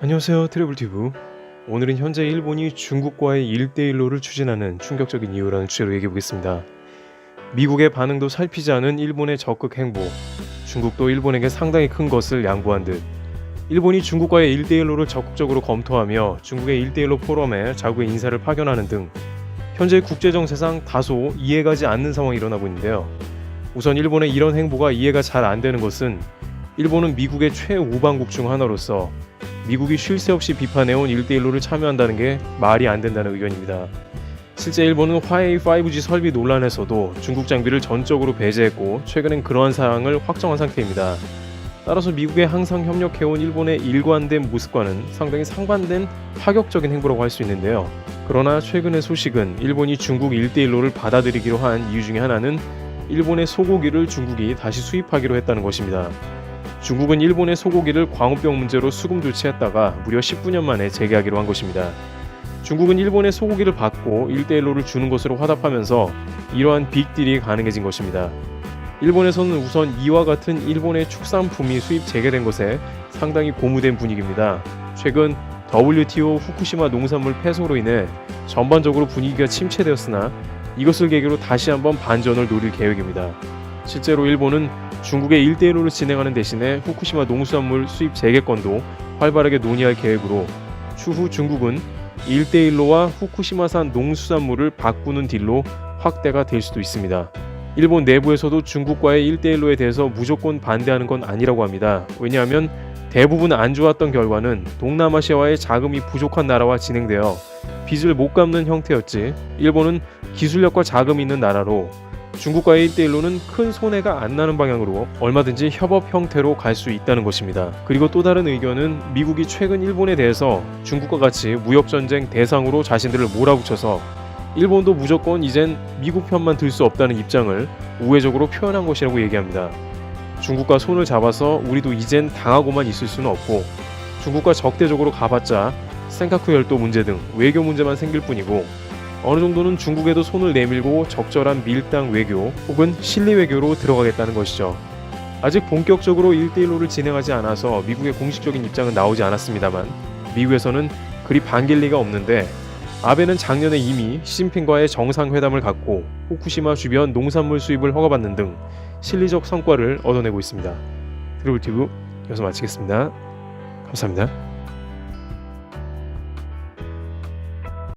안녕하세요, 트래블튜브. 오늘은 현재 일본이 중국과의 1대1로를 추진하는 충격적인 이유라는 주제로 얘기해보겠습니다. 미국의 반응도 살피지 않은 일본의 적극 행보, 중국도 일본에게 상당히 큰 것을 양보한 듯 일본이 중국과의 1대1로를 적극적으로 검토하며 중국의 1대1로 포럼에 자국의 인사를 파견하는 등 현재 국제정세상 다소 이해가지 않는 상황이 일어나고 있는데요. 우선 일본의 이런 행보가 이해가 잘 안되는 것은 일본은 미국의 최우방국 중 하나로서 미국이 쉴 새 없이 비판해온 1대1로를 참여한다는 게 말이 안 된다는 의견입니다. 실제 일본은 화웨이 5G 설비 논란에서도 중국 장비를 전적으로 배제했고 최근엔 그러한 사항을 확정한 상태입니다. 따라서 미국에 항상 협력해온 일본의 일관된 모습과는 상당히 상반된 파격적인 행보라고 할 수 있는데요. 그러나 최근의 소식은 일본이 중국 1대1로를 받아들이기로 한 이유 중에 하나는 일본의 소고기를 중국이 다시 수입하기로 했다는 것입니다. 중국은 일본의 소고기를 광우병 문제로 수금 조치했다가 무려 19년 만에 재개하기로 한 것입니다. 중국은 일본의 소고기를 받고 1대1로를 주는 것으로 화답하면서 이러한 빅딜이 가능해진 것입니다. 일본에서는 우선 이와 같은 일본의 축산품이 수입 재개된 것에 상당히 고무된 분위기입니다. 최근 WTO 후쿠시마 농산물 폐소로 인해 전반적으로 분위기가 침체되었으나 이것을 계기로 다시 한번 반전을 노릴 계획입니다. 실제로 일본은 중국의 1대1로를 진행하는 대신에 후쿠시마 농수산물 수입 재개권도 활발하게 논의할 계획으로 추후 중국은 1대1로와 후쿠시마산 농수산물을 바꾸는 딜로 확대가 될 수도 있습니다. 일본 내부에서도 중국과의 1대1로에 대해서 무조건 반대하는 건 아니라고 합니다. 왜냐하면 대부분 안 좋았던 결과는 동남아시아와의 자금이 부족한 나라와 진행되어 빚을 못 갚는 형태였지, 일본은 기술력과 자금이 있는 나라로 중국과의 1대1로는 큰 손해가 안 나는 방향으로 얼마든지 협업 형태로 갈 수 있다는 것입니다. 그리고 또 다른 의견은 미국이 최근 일본에 대해서 중국과 같이 무역전쟁 대상으로 자신들을 몰아붙여서 일본도 무조건 이젠 미국 편만 들 수 없다는 입장을 우회적으로 표현한 것이라고 얘기합니다. 중국과 손을 잡아서 우리도 이젠 당하고만 있을 수는 없고 중국과 적대적으로 가봤자 센카쿠 열도 문제 등 외교 문제만 생길 뿐이고 어느 정도는 중국에도 손을 내밀고 적절한 밀당 외교 혹은 실리 외교로 들어가겠다는 것이죠. 아직 본격적으로 1대1로를 진행하지 않아서 미국의 공식적인 입장은 나오지 않았습니다만 미국에서는 그리 반길 리가 없는데 아베는 작년에 이미 시진핑과의 정상회담을 갖고 후쿠시마 주변 농산물 수입을 허가받는 등 실리적 성과를 얻어내고 있습니다. 트래블튜브 여기서 마치겠습니다. 감사합니다.